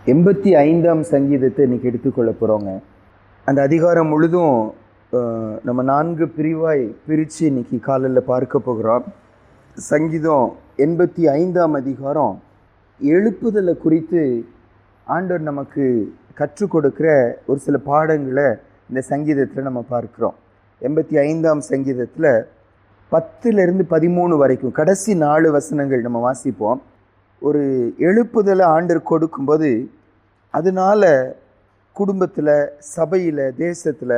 85ஆம் சங்கீதத்தை இன்றைக்கி எடுத்துக்கொள்ள போகிறோங்க. அந்த அதிகாரம் முழுதும் நம்ம 4 பிரிவாய் பிரித்து இன்றைக்கி காலையில் பார்க்க போகிறோம். சங்கீதம் 85ஆம் அதிகாரம் எழுப்புதலை குறித்து ஆண்டவர் நமக்கு கற்றுக் கொடுக்குற ஒரு சில பாடங்களை இந்த சங்கீதத்தில் நம்ம பார்க்குறோம். 85ஆம் சங்கீதத்தில் 10லிருந்து 13 வரைக்கும் கடைசி 4 வசனங்கள் நம்ம வாசிப்போம். ஒரு எழுப்புதலை ஆண்டவர் கொடுக்கும்போது அதனால் குடும்பத்தில், சபையில், தேசத்தில்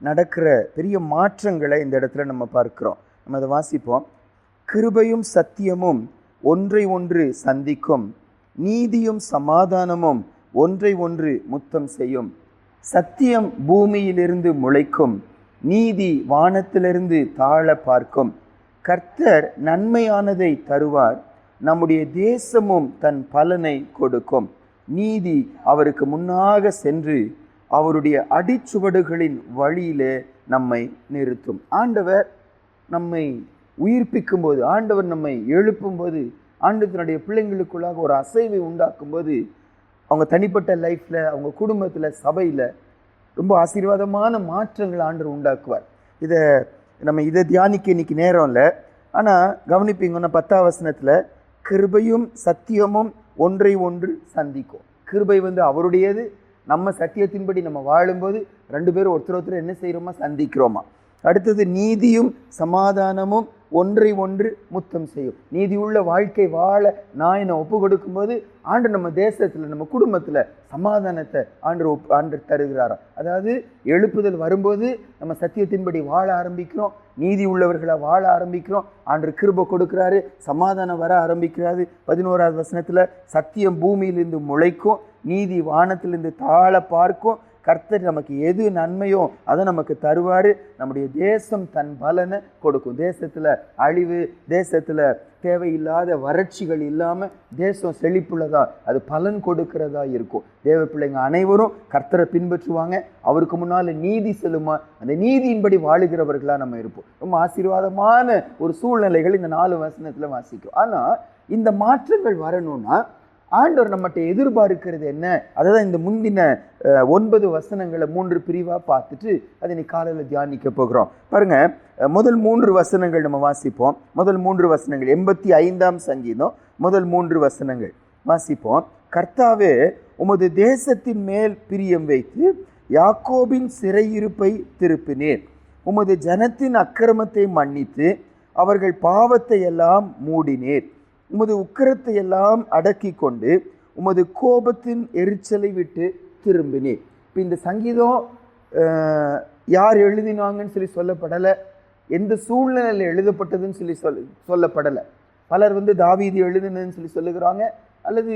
நடக்கிற பெரிய மாற்றங்களை இந்த இடத்துல நம்ம பார்க்குறோம். நம்ம அதை வாசிப்போம். கிருபையும் சத்தியமும் ஒன்றை ஒன்று சந்திக்கும், நீதியும் சமாதானமும் ஒன்றை ஒன்று முத்தம் செய்யும். சத்தியம் பூமியிலிருந்து முளைக்கும், நீதி வானத்திலிருந்து தாழ பார்க்கும். கர்த்தர் நன்மையானதை தருவார், நம்முடைய தேசமும் தன் பலனை கொடுக்கும். நீதி அவருக்கு முன்னாக சென்று அவருடைய அடிச்சுவடுகளின் வழியிலே நம்மை நிறுத்தும். ஆண்டவர் நம்மை உயிர்ப்பிக்கும் போது, ஆண்டவர் நம்மை எழுப்பும்போது, ஆண்டவருடைய பிள்ளைங்களுக்குள்ளாக ஒரு அசைவை உண்டாக்கும்போது அவங்க தனிப்பட்ட லைஃப்பில், அவங்க குடும்பத்தில், சபையில் ரொம்ப ஆசீர்வாதமான மாற்றங்கள் ஆண்டவர் உண்டாக்குவார். இதை தியானிக்க இன்னைக்கு நேரம் இல்லை. ஆனால் கவனிப்பீங்கன்னா 10ஆம் வசனத்தில் கிருபையும் சத்தியமும் ஒன்றை ஒன்று சந்திக்கும். கிருபை அவருடையது. நம்ம சத்தியத்தின்படி நம்ம வாழும்போது 2 பேரும் ஒருத்தர் என்ன செய்கிறோமா, சந்திக்கிறோமா. அடுத்தது நீதியும் சமாதானமும் ஒன்றை ஒன்று முத்தம் செய்யும். நீதி உள்ள வாழ்க்கை வாழ நான் என்னை ஒப்பு கொடுக்கும்போது ஆண்டு நம்ம தேசத்தில், நம்ம குடும்பத்தில் சமாதானத்தை ஆண்டு தருகிறாராம். அதாவது எழுப்புதல் வரும்போது நம்ம சத்தியத்தின்படி வாழ ஆரம்பிக்கிறோம், நீதி உள்ளவர்களை வாழ ஆரம்பிக்கிறோம், ஆண்டு கிருபை கொடுக்குறாரு, சமாதானம் வர ஆரம்பிக்கிறாரு. 11ஆவது வசனத்தில் சத்தியம் பூமியிலிருந்து முளைக்கும், நீதி வானத்திலிருந்து தாழ பார்க்கும். கர்த்தர் நமக்கு எது நன்மையோ அதை நமக்கு தருவார். நம்முடைய தேசம் தன் பலனை கொடுக்கும். தேசத்தில் அழிவு, தேசத்தில் தேவையில்லாத வறட்சிகள் இல்லாமல் தேசம் செழிப்புள்ளதா, அது பலன் கொடுக்கிறதா இருக்கும். தேவ பிள்ளைங்க அனைவரும் கர்த்தரை பின்பற்றுவாங்க. அவருக்கு முன்னால் நீதி செல்லுமா, அந்த நீதியின்படி வாழுகிறவர்களாக நம்ம இருப்போம். ரொம்ப ஆசீர்வாதமான ஒரு சூழ்நிலைகள் இந்த 4 வசனத்தில் வாசிக்கும். ஆனால் இந்த மாற்றங்கள் வரணும்னா ஆண்டவர் நம்மகிட்ட எதிர்பார்க்கிறது என்ன? அதை தான் இந்த முந்தின 9 வசனங்களை 3 பிரிவாக பார்த்துட்டு அதை இன்னைக்கு காலையில் தியானிக்க போகிறோம். பாருங்க, முதல் 3 வசனங்கள் நம்ம வாசிப்போம். முதல் 3 வசனங்கள் 85ஆம் சங்கீதம் முதல் 3 வசனங்கள் வாசிப்போம். கர்த்தாவே, உமது தேசத்தின் மேல் பிரியம் வைத்து யாக்கோபின் சிறையிருப்பை திருப்பினீர். உமது ஜனத்தின் அக்கிரமத்தை மன்னித்து அவர்கள் பாவத்தை எல்லாம் மூடினீர். உமது உக்கிரத்தை எல்லாம் அடக்கி கொண்டு உமது கோபத்தின் எரிச்சலை விட்டு திரும்பினீர். இப்போ இந்த சங்கீதம் யார் எழுதினாங்கன்னு சொல்லப்படலை, எந்த சூழ்நிலையில் எழுதப்பட்டதுன்னு சொல்லப்படலை. பலர் தாவீது எழுதினதுன்னு சொல்லுகிறாங்க, அல்லது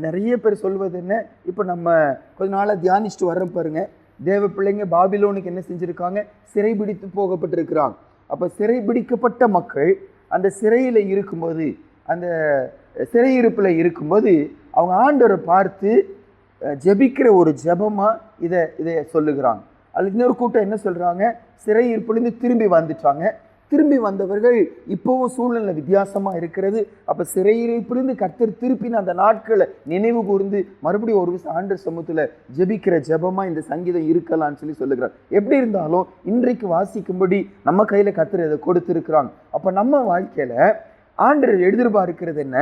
நிறைய பேர் சொல்வது என்ன, இப்போ நம்ம கொஞ்ச நாளாக தியானிச்சுட்டு வர்றோம் பாருங்க, தேவ பிள்ளைங்க பாபிலோனுக்கு என்ன செஞ்சுருக்காங்க, சிறைபிடித்து போகப்பட்டிருக்கிறாங்க. அப்போ சிறைபிடிக்கப்பட்ட மக்கள் அந்த சிறையில் இருக்கும்போது, அந்த சிறையிருப்பில் இருக்கும்போது அவங்க ஆண்டவரை பார்த்து ஜெபிக்கிற ஒரு ஜெபமாக இதை சொல்லுகிறாங்க. அது இன்னொரு கூட்டம் என்ன சொல்கிறாங்க, சிறையிருப்புலேருந்து திரும்பி வந்துட்டாங்க. திரும்பி வந்தவர்கள் இப்போவும் சூழ்நிலை வித்தியாசமாக இருக்கிறது. அப்போ சிறையிருப்பிலிருந்து கர்த்தர் திருப்பின அந்த நாட்களை நினைவு கூர்ந்து மறுபடியும் ஒரு விஷயம் ஆண்டவர் சமூகத்தில் ஜெபிக்கிற ஜெபமாக இந்த சங்கீதம் இருக்கலான்னு சொல்லுகிறார். எப்படி இருந்தாலும் இன்றைக்கு வாசிக்கும்படி நம்ம கையில் கர்த்தர் இதை கொடுத்துருக்குறாங்க. அப்போ நம்ம வாழ்க்கையில் ஆண்டவர் எதிர்பார்க்கிறது என்ன,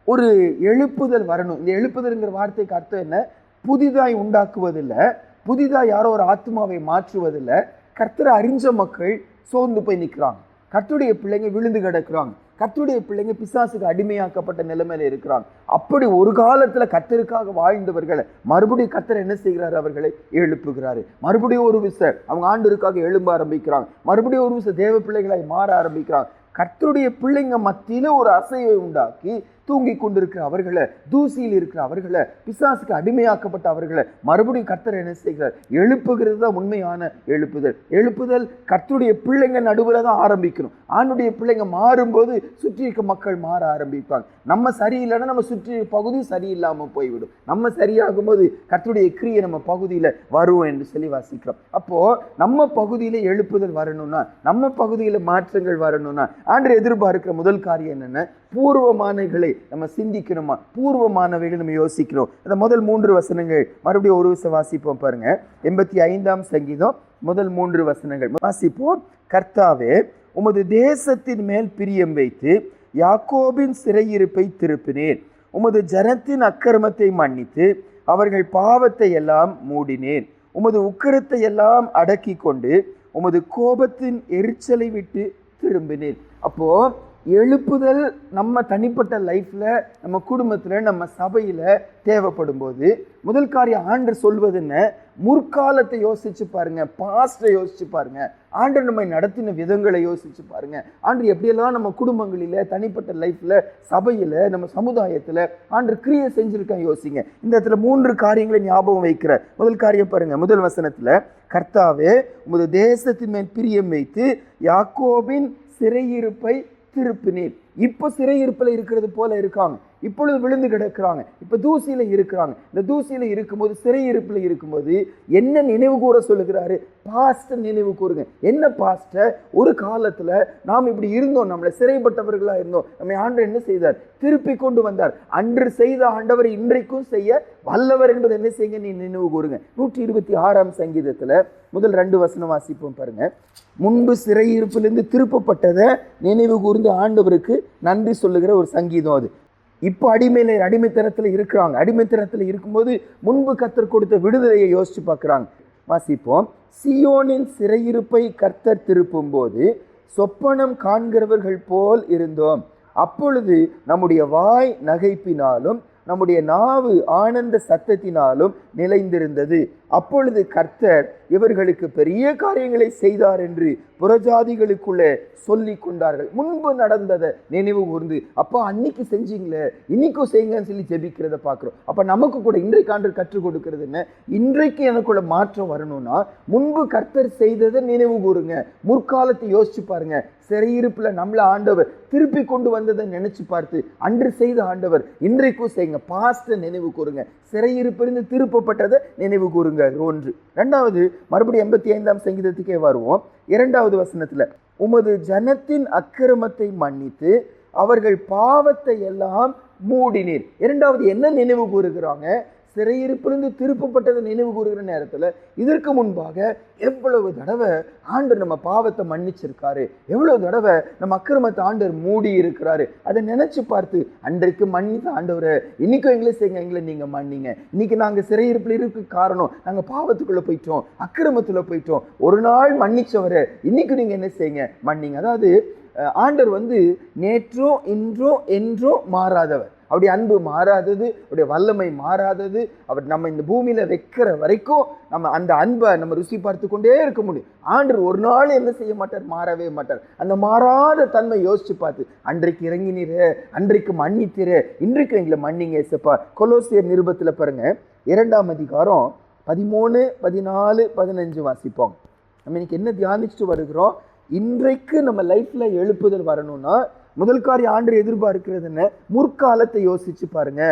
ஒரு எழுப்புதல் வரணும். இந்த எழுப்புதல்ங்கிற வார்த்தைக்கு அர்த்தம் என்ன, புதிதாய் உண்டாக்குவதில்லை, புதிதாக யாரோ ஒரு ஆத்மாவை மாற்றுவதில்லை. கர்த்தரை அறிஞ்ச மக்கள் சோர்ந்து போய் நிற்கிறாங்க, கர்த்தருடைய பிள்ளைங்க விழுந்து கிடக்குறாங்க, கர்த்தருடைய பிள்ளைங்க பிசாசுக்கு அடிமையாக்கப்பட்ட நிலைமையில இருக்கிறாங்க. அப்படி ஒரு காலத்தில் கர்த்தருக்காக வாழ்ந்தவர்களை மறுபடியும் கர்த்தர் என்ன செய்கிறார், அவர்களை எழுப்புகிறாரு. மறுபடியும் ஒரு விஷயம் அவங்க ஆண்டவருக்காக எழும்ப ஆரம்பிக்கிறாங்க, மறுபடியும் ஒரு விஷயம் தேவ பிள்ளைகளாய் மாற ஆரம்பிக்கிறாங்க. கர்த்தருடைய பிள்ளைங்க மத்தியில ஒரு அசைவை உண்டாக்கி தூங்கி கொண்டிருக்கிற அவர்களை, தூசியில் இருக்கிற அவர்களை, பிசாசுக்கு அடிமையாக்கப்பட்ட அவர்களை மறுபடியும் கர்த்தர் என்ன செய்கிறார், எழுப்புகிறது தான் உண்மையான எழுப்புதல். எழுப்புதல் கர்த்தருடைய பிள்ளைங்க நடுவில் தான் ஆரம்பிக்கணும். ஆணுடைய பிள்ளைங்க மாறும்போது சுற்றி இருக்க மக்கள் மாற ஆரம்பிப்பாங்க. நம்ம சரியில்லைன்னா நம்ம சுற்றி பகுதி சரியில்லாமல் போய்விடும். நம்ம சரியாகும் போது கர்த்தருடைய கிரியை நம்ம பகுதியில் வரும் என்று வாசிக்கிறோம். அப்போ நம்ம பகுதியில் எழுப்புதல் வரணும்னா, நம்ம பகுதியில் மாற்றங்கள் வரணும்னா ஆண்டவர் எதிர்பார்க்கிற முதல் காரியம் என்னென்ன, பூர்வமானவைகளை நம்ம சிந்திக்கணுமா, பூர்வமானவைகளை நம்ம யோசிக்கணும். அந்த முதல் 3 வசனங்கள் மறுபடியும் ஒரு விஷயம் வாசிப்போம் பாருங்க. 85ஆம் சங்கீதம் முதல் 3 வசனங்கள் வாசிப்போம். கர்த்தாவே, உமது தேசத்தின் மேல் பிரியம் வைத்து யாக்கோபின் சிறையிருப்பை திருப்பினேன். உமது ஜனத்தின் அக்கிரமத்தை மன்னித்து அவர்கள் பாவத்தை எல்லாம் மூடினேன். உமது உக்கிரத்தை எல்லாம் அடக்கி கொண்டு உமது கோபத்தின் எரிச்சலை விட்டு திரும்பினேன். அப்போ எழுப்புதல் நம்ம தனிப்பட்ட லைஃப்ல, நம்ம குடும்பத்துல, நம்ம சபையில தேவைப்படும் போது முதல் காரியம் ஆண்டவர் சொல்வது என்ன? முற்காலத்தை யோசிச்சு பாருங்க, பாஸ்டை யோசிச்சு பாருங்க, ஆண்டவர் நம்மை நடத்தின விதங்களை யோசிச்சு பாருங்க. ஆண்டவர் எப்படியெல்லாம் நம்ம குடும்பங்களில, தனிப்பட்ட லைஃப்ல, சபையில, நம்ம சமுதாயத்துல ஆண்டவர் கிரியை செஞ்சிருக்கான் யோசிங்க. இந்த இடத்துல 3 காரியங்களை ஞாபகம் வைக்கிற முதல் காரியம் பாருங்க. முதல் வசனத்துல, கர்த்தாவே, உமது தேசத்தின் மேல் பிரியம் வைத்து யாக்கோபின் சிறையிருப்பை திருப்பினீர். இப்போ சிறையிருப்பில் இருக்கிறது போல இருக்காங்க, இப்பொழுது விழுந்து கிடக்கிறாங்க, இப்போ தூசியில இருக்கிறாங்க. இந்த தூசியில இருக்கும்போது, சிறையிருப்பில் இருக்கும்போது என்ன நினைவு கூற சொல்லுகிறாரு? பாஸ்ட நினைவு கூறுங்க. என்ன பாஸ்ட? ஒரு காலத்துல நாம் இப்படி இருந்தோம், நம்மளை சிறைப்பட்டவர்களா இருந்தோம், நம்ம ஆண்டவர் என்ன செய்தார்? திருப்பி கொண்டு வந்தார். அன்று செய்த ஆண்டவர் இன்றைக்கும் செய்ய வல்லவர் என்பது என்ன செய்யுங்க? நீ நினைவு கூறுங்க. 126ஆம் சங்கீதத்துல முதல் 2 வசனம் வாசிப்போம் பாருங்க. முன்பு சிறையிருப்பிலிருந்து திருப்பப்பட்டதை நினைவு கூர்ந்து ஆண்டவருக்கு நன்றி சொல்லுகிற ஒரு சங்கீதம் அது. இப்போ அடிமைத்தனத்தில் இருக்கிறாங்க. அடிமைத்தனத்தில் இருக்கும்போது முன்பு கர்த்தர் கொடுத்த விடுதலையை யோசிச்சு பார்க்குறாங்க. வாசிப்போம். சியோனின் சிறையிருப்பை கர்த்தர் திருப்பும் போது சொப்பனம் காண்கிறவர்கள் போல் இருந்தோம். அப்பொழுது நம்முடைய வாய் நகைப்பினாலும் நம்முடைய நாவு ஆனந்த சத்தத்தினாலும் நிலைந்திருந்தது. அப்பொழுது கர்த்தர் இவர்களுக்கு பெரிய காரியங்களை செய்தார் என்று புறஜாதிகளுக்குள்ளே சொல்லி கொண்டார்கள். முன்பு நடந்ததை நினைவு கூர்ந்து, அப்போ அன்னைக்கு செஞ்சீங்களே, இன்னைக்கும் செய்யுங்கன்னு சொல்லி ஜெபிக்கிறத பார்க்குறோம். அப்போ நமக்கு கூட இன்றைக்கு ஆண்டவர் கற்றுக் கொடுக்கிறது என்ன? இன்றைக்கு எனக்குள்ள மாற்றம் வரணும்னா முன்பு கர்த்தர் செய்ததை நினைவு கூறுங்க. முற்காலத்தை யோசிச்சு பாருங்க. சிறையிருப்புல நம்மள ஆண்டவர் திருப்பி கொண்டு வந்ததை நினைச்சு பார்த்து, அன்று செய்த ஆண்டவர் இன்றைக்கும் செய்யுங்க. பாஸ்ட நினைவு கூறுங்க. சிறையிருப்பிலிருந்து திருப்பப்பட்டதை நினைவு கூறுங்க. 1. 2வது, மறுபடியும் 85ஆம் சங்கீதத்துக்கே வருவோம். 2வது வசனத்துல, உமது ஜனத்தின் அக்கிரமத்தை மன்னித்து அவர்கள் பாவத்தை எல்லாம் மூடினீர். 2வது என்ன நினைவு கூறுகிறாங்க? சிறையிருப்பிலிருந்து திருப்பப்பட்டதை நினைவு கூறுகிற நேரத்தில் இதற்கு முன்பாக எவ்வளவு தடவை ஆண்டவர் நம்ம பாவத்தை மன்னிச்சிருக்காரு, எவ்வளவு தடவை நம்ம அக்கிரமத்தை ஆண்டவர் மூடி இருக்கிறாரு. அதை நினைச்சு பார்த்து, அன்றைக்கு மன்னித்த ஆண்டவரை இன்னைக்கும் எங்களை செய்யுங்க, எங்களை நீங்க மன்னிங்க. இன்னைக்கு நாங்கள் சிறையிருப்பில் இருக்க காரணம் நாங்கள் பாவத்துக்குள்ள போயிட்டோம், அக்கிரமத்துல போயிட்டோம். ஒரு நாள் மன்னிச்சவரை இன்னைக்கு நீங்க என்ன செய்யுங்க? மன்னிங்க. அதாவது ஆண்டவர் நேற்றோ இன்றோ என்றோ மாறாதவர். அவருடைய அன்பு மாறாதது, அவருடைய வல்லமை மாறாதது. அவர் நம்ம இந்த பூமியில வைக்கிற வரைக்கும் நம்ம அந்த அன்பை நம்ம ருசி பார்த்து கொண்டே இருக்க முடியும். ஆண்டவர் ஒரு நாள் என்ன செய்ய மாட்டார்? மாறவே மாட்டார். அந்த மாறாத தன்மை யோசிச்சு பார்த்து, அன்றைக்கு இறங்கினீரே, அன்றைக்கு மன்னித்தீரே, இன்றைக்கு எங்களை மன்னிங்க ஏசப்பா. கொலோசியர் நிருபத்துல பாருங்க, 2ஆம் அதிகாரம் 13, 14, 15 வாசிப்போம். நம்ம இன்னைக்கு என்ன தியானிச்சுட்டு வருகிறோம்? இன்றைக்கு நம்ம லைஃப்ல எழுப்புதல் வரணும்னா முதல் காரியம் ஆண்டவர் எதிர்பார்க்கிறது என்ன? முற்காலத்தை யோசிச்சு பாருங்க.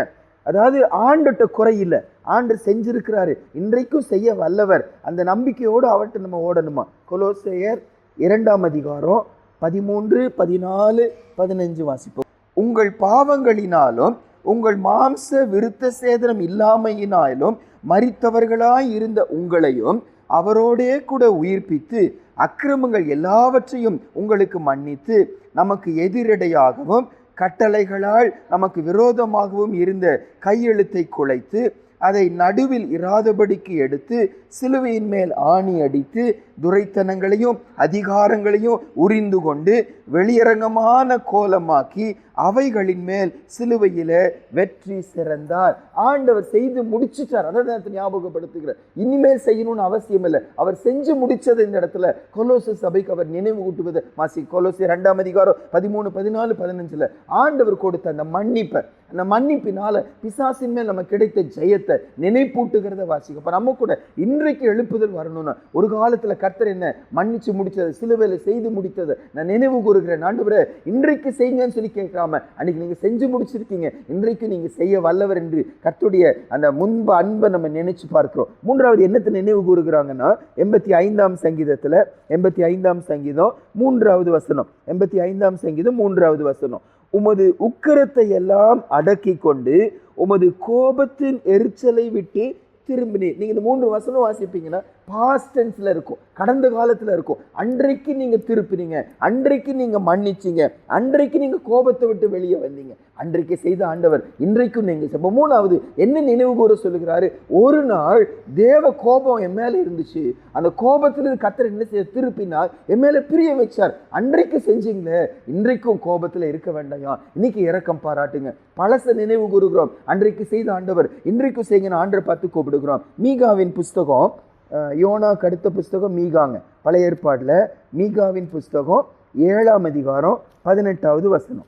அதாவது ஆண்டட்ட குறை இல்லை, ஆண்டவர் செஞ்சிருக்கிறாரு, இன்றைக்கும் செய்ய வல்லவர். அந்த நம்பிக்கையோடு அவர்கிட்ட நம்ம ஓடணுமா? கொலோசையர் 2ஆம் அதிகாரம் 13, 14, 15 வாசிப்போம். உங்கள் பாவங்களினாலும் உங்கள் மாம்ச விருத்த சேதனம் இல்லாமையினாலும் மரித்தவர்களாய் இருந்த உங்களையும் அவரோடே கூட உயிர்ப்பித்து அக்கிரமங்கள் எல்லாவற்றையும் உங்களுக்கு மன்னித்து நமக்கு எதிரடையாகவும் கட்டளைகளால் நமக்கு விரோதமாகவும் இருந்த கையெழுத்தை குலைத்து அதை நடுவில் இராதபடிக்கு எடுத்து சிலுவையின் மேல் ஆணி அடித்து துரைத்தனங்களையும் அதிகாரங்களையும் உரிந்து கொண்டு வெளியரங்கமான கோலமாக்கி அவைகளின் மேல் சிலுவையில வெற்றி சிறந்தார். ஆண்டவர் செய்து முடிச்சுட்டார். அதை ஞாபகப்படுத்துகிறார். இனிமேல் செய்யணும்னு அவசியம் இல்லை, அவர் செஞ்சு முடிச்சது. இந்த இடத்துல கொலோசை சபைக்கு அவர் நினைவு கூட்டுவது மாசி. கொலோசை 2ஆம் அதிகாரம் 13, 14, 15 ஆண்டவர் கொடுத்த அந்த மன்னிப்பை, அந்த மன்னிப்பினால பிசாசின் மேல் நம்ம கிடைத்த ஜெயத்தை நினைப்பூட்டுகிறத வாசிக்க. அப்ப நம்ம கூட இன்றைக்கு எழுப்புதல் வரணும்னா, ஒரு காலத்துல கர்த்தர் என்ன மன்னிச்சு முடிச்சது, சிலுவையில செய்து முடித்ததை நான் நினைவு கூறுகிறேன். ஆண்டவரே இன்றைக்கு செய்யுங்கன்னு சொல்லி கேட்காம, அன்னைக்கு நீங்க செஞ்சு முடிச்சிருக்கீங்க, இன்றைக்கு நீங்க செய்ய வல்லவர் என்று கர்த்தருடைய அந்த முன்பு அன்பை நம்ம நினைச்சு பார்க்கிறோம். 3வது என்னத்தை நினைவு கூறுகிறாங்கன்னா, 85ஆம் சங்கீதத்துல 85ஆம் சங்கீதம் 3வது வசனம். 85ஆம் சங்கீதம் 3வது வசனம். உமது உக்கிரத்தை எல்லாம் அடக்கி கொண்டு உமது கோபத்தின் எரிச்சலை விட்டு திரும்பினீர். நீங்க இந்த 3 வசனம் வாசிப்பீங்கன்னா பாஸ்ட் டென்ஸ்ல இருக்கும், கடந்த காலத்துல இருக்கும். அன்றைக்கு நீங்க திருப்பினீங்க, அன்றைக்கு நீங்க மன்னிச்சீங்க, அன்றைக்கு நீங்க கோபத்தை விட்டு வெளியே வந்தீங்க. அன்றைக்கு செய்த ஆண்டவர் இன்றைக்கும் நீங்க. 3வது என்ன நினைவு கூற சொல்லுகிறாரு? ஒரு நாள் தேவ கோபம் என் மேல இருந்துச்சு, அந்த கோபத்திலிருந்து கர்த்தர் என்ன செய்ய திருப்பினார், என் மேல பிரிய வச்சார். அன்றைக்கு செஞ்சீங்களே, இன்றைக்கும் கோபத்துல இருக்க வேண்டாம், இன்னைக்கு இரக்கம் பாராட்டுங்க. பழச நினைவு கூறுகிறோம். அன்றைக்கு செய்த ஆண்டவர் இன்றைக்கும் செய்யுங்க, ஆண்டரை பார்த்து கூப்பிடுகிறோம். மீகாவின் புஸ்தகம், யோனாக்கு அடுத்த புஸ்தகம் மீகாங்க. பழைய ஏற்பாடுல மீகாவின் புஸ்தகம் 7ஆம் அதிகாரம் 18வது வசனம்.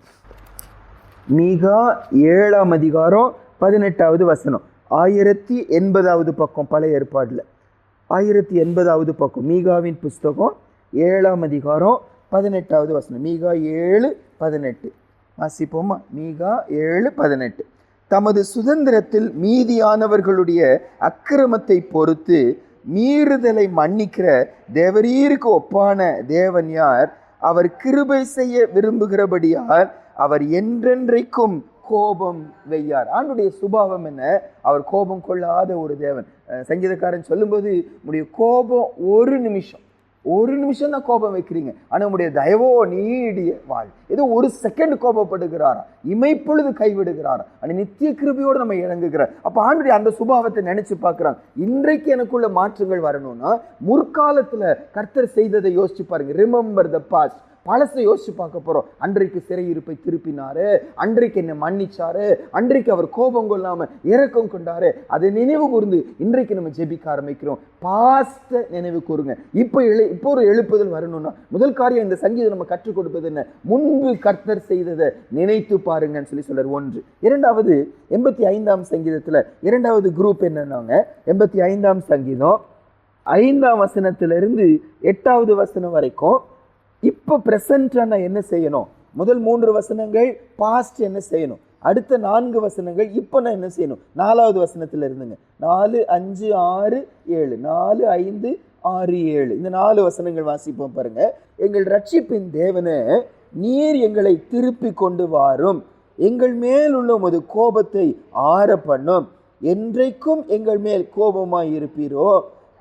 மீகா 7ஆம் அதிகாரம் 18வது வசனம். 1080வது பக்கம் பழைய ஏற்பாடுல, 1080வது பக்கம் மீகாவின் புஸ்தகம் 7ஆம் அதிகாரம் 18வது வசனம். மீகா 7:18 வாசிப்போமா? மீகா 7:18. தமது சுதந்திரத்தில் மீதியானவர்களுடைய அக்கிரமத்தை பொறுத்து மீறுதலை மன்னிக்கிற தேவரீருக்கு ஒப்பான தேவன் யார்? அவர் கிருபை செய்ய விரும்புகிறபடியால் அவர் என்றென்றைக்கும் கோபம் வையார். ஆண்டுடைய சுபாவம் என்ன? அவர் கோபம் கொள்ளாத ஒரு தேவன். சங்கீதக்காரன் சொல்லும்போது, உடைய கோபம் ஒரு நிமிஷம் தான் கோபம் வைக்கிறீங்க, ஆனா உடைய தயவோ நீடிய வாழ். ஏதோ ஒரு செகண்ட் கோபப்படுகிறாரா, இமைப்பொழுது கைவிடுகிறாரா, ஆனா நித்திய கிருபையோடு நம்ம இறங்குகிறார். அப்ப ஆண்டுடைய அந்த சுபாவத்தை நினைச்சு பார்க்கிறாங்க. இன்றைக்கு எனக்குள்ள மாற்றங்கள் வரணும்னா முற்காலத்துல கர்த்தர் செய்ததை யோசிச்சு பாருங்க. Remember the past. பழசை யோசிச்சு பார்க்க போறோம். அன்றைக்கு சிறையிருப்பை திருப்பினாரு, அன்றைக்கு என்ன மன்னிச்சாரு, அன்றைக்கு அவர் கோபம் கொள்ளாம இரக்கம் கொண்டாரு, அதை நினைவு கூர்ந்து இன்றைக்கு நம்ம ஜெபிக்க ஆரம்பிக்கிறோம். பாஸ்ட நினைவு கூறுங்க. இப்போ ஒரு எழுப்புதல் வரணும்னா முதல் காரியம் இந்த சங்கீதம் நம்ம கற்றுக் கொடுப்பது என்ன? முன்பு கர்த்தர் செய்ததை நினைத்து பாருங்கன்னு சொல்றாரு. 1. 2வது 85ஆம் சங்கீதத்துல 2வது குரூப் என்னன்னாங்க, 85ஆம் சங்கீதம் 5ஆம் வசனத்திலிருந்து 8வது வசனம் வரைக்கும் இப்போ பிரசன்டா நான் என்ன செய்யணும்? முதல் 3 வசனங்கள் பாஸ்ட் என்ன செய்யணும், அடுத்த 4 வசனங்கள் இப்போ நான் என்ன செய்யணும். 4வது வசனத்துல இருந்துங்க 4, 5, 6, 7, 4, 5, 6, 7 இந்த 4 வசனங்கள் வாசிப்போம் பாருங்க. எங்கள் ரட்சிப்பின் தேவனே, நீர் எங்களை திருப்பி கொண்டு வாரும், எங்கள் மேல் உள்ள உமது கோபத்தை ஆற பண்ணும், என்றைக்கும் எங்கள் மேல் கோபமாய் இருப்பீரோ,